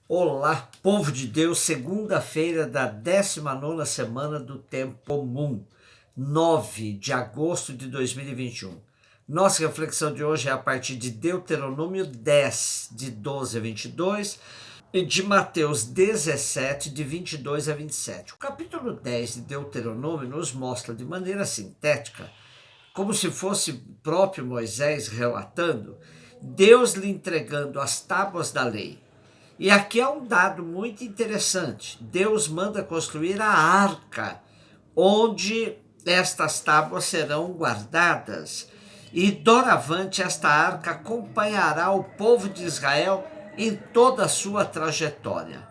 Olá, povo de Deus, segunda-feira da 19ª semana do Tempo Comum, 9 de agosto de 2021. Nossa reflexão de hoje é a partir de Deuteronômio 10, de 12 a 22, e de Mateus 17, de 22 a 27. O capítulo 10 de Deuteronômio nos mostra de maneira sintética, como se fosse o próprio Moisés relatando, Deus lhe entregando as tábuas da lei. E aqui é um dado muito interessante. Deus manda construir a arca, onde estas tábuas serão guardadas. E doravante esta arca acompanhará o povo de Israel em toda a sua trajetória.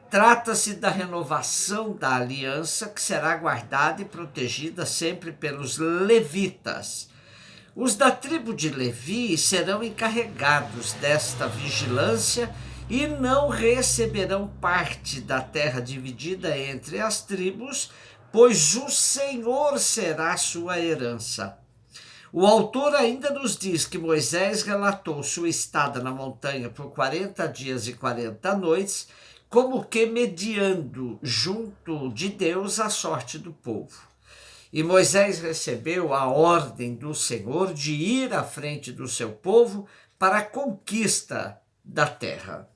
Trata-se da renovação da aliança que será guardada e protegida sempre pelos levitas. Os da tribo de Levi serão encarregados desta vigilância e não receberão parte da terra dividida entre as tribos, pois o Senhor será sua herança. O autor ainda nos diz que Moisés relatou sua estada na montanha por 40 dias e 40 noites, como que mediando junto de Deus a sorte do povo. E Moisés recebeu a ordem do Senhor de ir à frente do seu povo para a conquista da terra.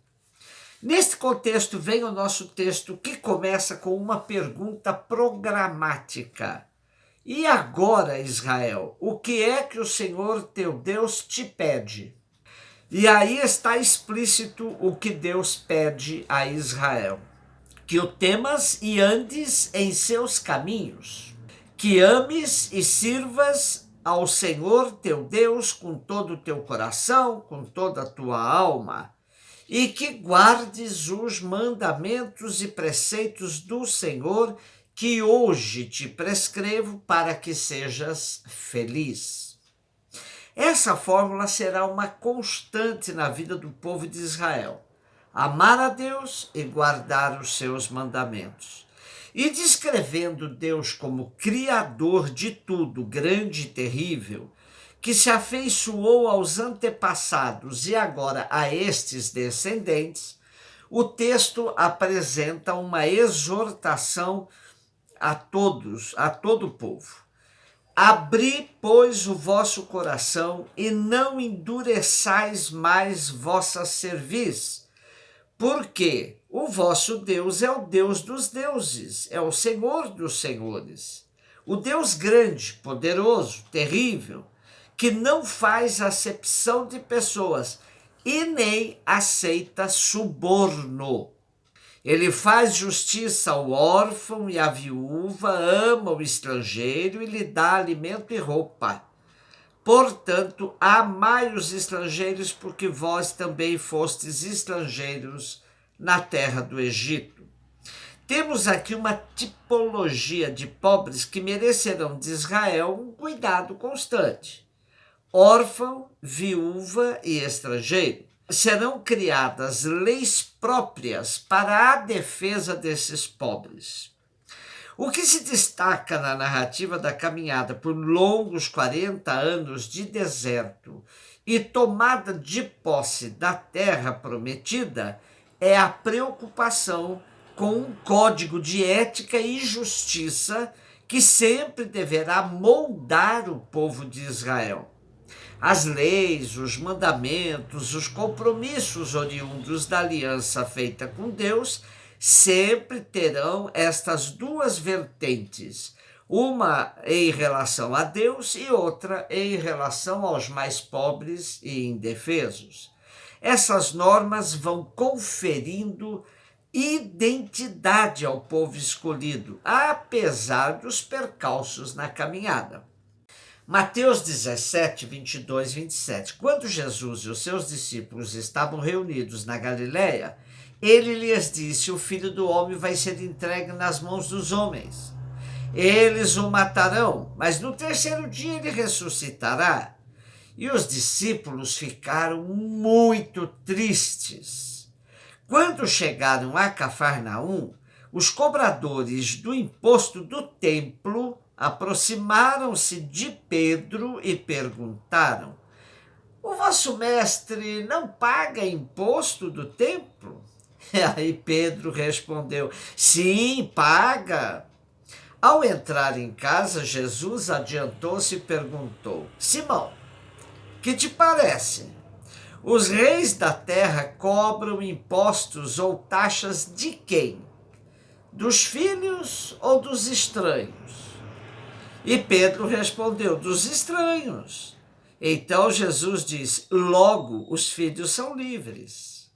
Neste contexto vem o nosso texto que começa com uma pergunta programática. E agora, Israel, o que é que o Senhor teu Deus te pede? E aí está explícito o que Deus pede a Israel: que o temas e andes em seus caminhos, que ames e sirvas ao Senhor teu Deus com todo o teu coração, com toda a tua alma, e que guardes os mandamentos e preceitos do Senhor que hoje te prescrevo para que sejas feliz. Essa fórmula será uma constante na vida do povo de Israel: amar a Deus e guardar os seus mandamentos. E descrevendo Deus como criador de tudo, grande e terrível, que se afeiçoou aos antepassados e agora a estes descendentes, o texto apresenta uma exortação a todos, a todo o povo. Abri, pois, o vosso coração e não endureçais mais vossa cerviz, porque o vosso Deus é o Deus dos deuses, é o Senhor dos senhores, o Deus grande, poderoso, terrível, que não faz acepção de pessoas e nem aceita suborno. Ele faz justiça ao órfão e à viúva, ama o estrangeiro e lhe dá alimento e roupa. Portanto, amai os estrangeiros, porque vós também fostes estrangeiros na terra do Egito. Temos aqui uma tipologia de pobres que merecerão de Israel um cuidado constante: órfão, viúva e estrangeiro. Serão criadas leis próprias para a defesa desses pobres. O que se destaca na narrativa da caminhada por longos 40 anos de deserto e tomada de posse da terra prometida é a preocupação com um código de ética e justiça que sempre deverá moldar o povo de Israel. As leis, os mandamentos, os compromissos oriundos da aliança feita com Deus sempre terão estas duas vertentes, uma em relação a Deus e outra em relação aos mais pobres e indefesos. Essas normas vão conferindo identidade ao povo escolhido, apesar dos percalços na caminhada. Mateus 17, 22, 27. Quando Jesus e os seus discípulos estavam reunidos na Galiléia, ele lhes disse: o Filho do Homem vai ser entregue nas mãos dos homens. Eles o matarão, mas no terceiro dia ele ressuscitará. E os discípulos ficaram muito tristes. Quando chegaram a Cafarnaum, os cobradores do imposto do templo aproximaram-se de Pedro e perguntaram: o vosso mestre não paga imposto do templo? E aí Pedro respondeu: sim, paga. Ao entrar em casa, Jesus adiantou-se e perguntou: Simão, que te parece? Os reis da terra cobram impostos ou taxas de quem? Dos filhos ou dos estranhos? E Pedro respondeu: dos estranhos. Então Jesus diz: logo os filhos são livres.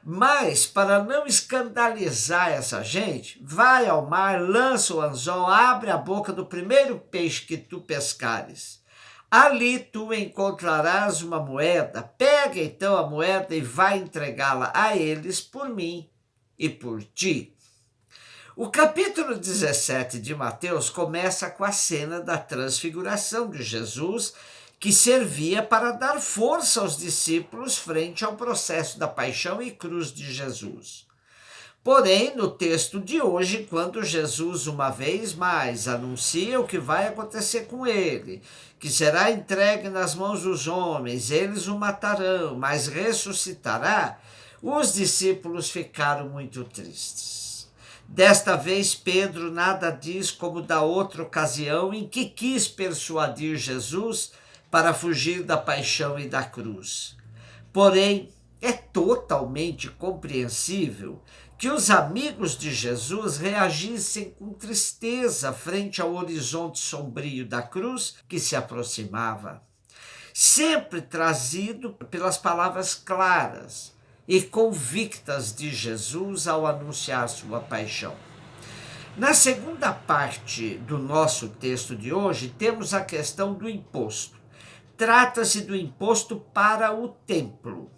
Mas, para não escandalizar essa gente, vai ao mar, lança o anzol, abre a boca do primeiro peixe que tu pescares. Ali tu encontrarás uma moeda, pega então a moeda e vai entregá-la a eles por mim e por ti. O capítulo 17 de Mateus começa com a cena da transfiguração de Jesus, que servia para dar força aos discípulos frente ao processo da paixão e cruz de Jesus. Porém, no texto de hoje, quando Jesus uma vez mais anuncia o que vai acontecer com ele, que será entregue nas mãos dos homens, eles o matarão, mas ressuscitará, os discípulos ficaram muito tristes. Desta vez, Pedro nada diz como da outra ocasião em que quis persuadir Jesus para fugir da paixão e da cruz. Porém, é totalmente compreensível que os amigos de Jesus reagissem com tristeza frente ao horizonte sombrio da cruz que se aproximava, sempre trazido pelas palavras claras e convictas de Jesus ao anunciar sua paixão. Na segunda parte do nosso texto de hoje, temos a questão do imposto. Trata-se do imposto para o templo.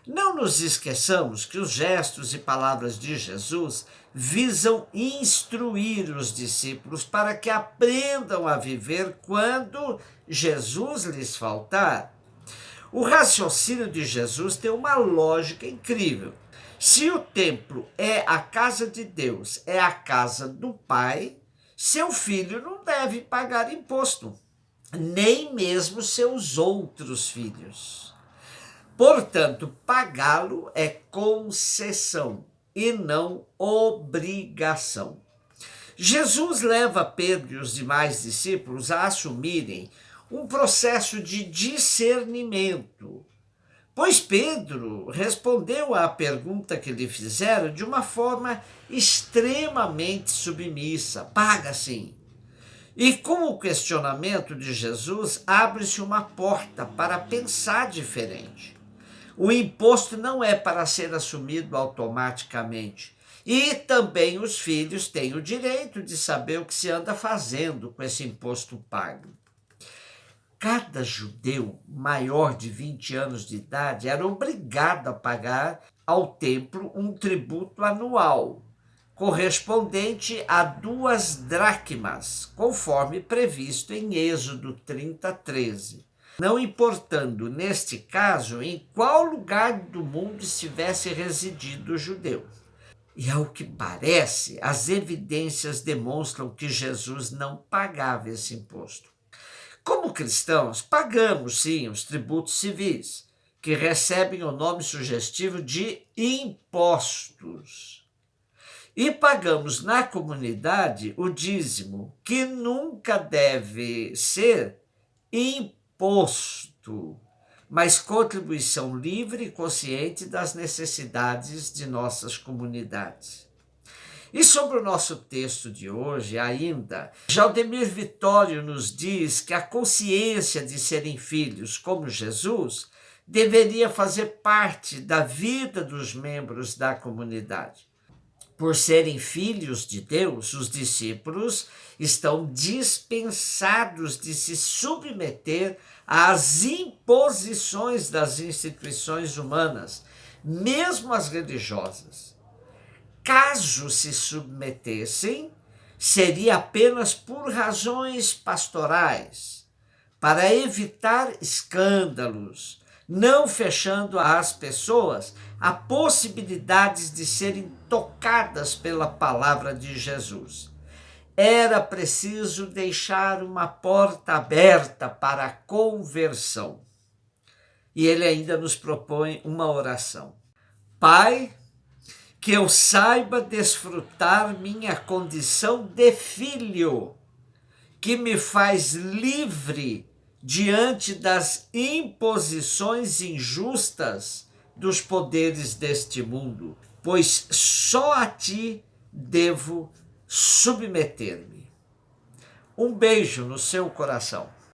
Não nos esqueçamos que os gestos e palavras de Jesus visam instruir os discípulos para que aprendam a viver quando Jesus lhes faltar. O raciocínio de Jesus tem uma lógica incrível. Se o templo é a casa de Deus, é a casa do Pai, seu filho não deve pagar imposto, nem mesmo seus outros filhos. Portanto, pagá-lo é concessão e não obrigação. Jesus leva Pedro e os demais discípulos a assumirem um processo de discernimento, pois Pedro respondeu à pergunta que lhe fizeram de uma forma extremamente submissa: paga sim. E com o questionamento de Jesus, abre-se uma porta para pensar diferente. O imposto não é para ser assumido automaticamente. E também os filhos têm o direito de saber o que se anda fazendo com esse imposto pago. Cada judeu maior de 20 anos de idade era obrigado a pagar ao templo um tributo anual, correspondente a 2 dracmas, conforme previsto em Êxodo 30:13. Não importando, neste caso, em qual lugar do mundo estivesse residido o judeu. E ao que parece, as evidências demonstram que Jesus não pagava esse imposto. Como cristãos, pagamos sim os tributos civis, que recebem o nome sugestivo de impostos. E pagamos na comunidade o dízimo, que nunca deve ser imposto, mas contribuição livre e consciente das necessidades de nossas comunidades. E sobre o nosso texto de hoje ainda, Jaldemir Vitório nos diz que a consciência de serem filhos como Jesus deveria fazer parte da vida dos membros da comunidade. Por serem filhos de Deus, os discípulos estão dispensados de se submeter às imposições das instituições humanas, mesmo as religiosas. Caso se submetessem, seria apenas por razões pastorais, para evitar escândalos, não fechando às pessoas a possibilidade de serem tocadas pela palavra de Jesus. Era preciso deixar uma porta aberta para a conversão. E ele ainda nos propõe uma oração. Pai, que eu saiba desfrutar minha condição de filho, que me faz livre diante das imposições injustas dos poderes deste mundo, pois só a ti devo submeter-me. Um beijo no seu coração.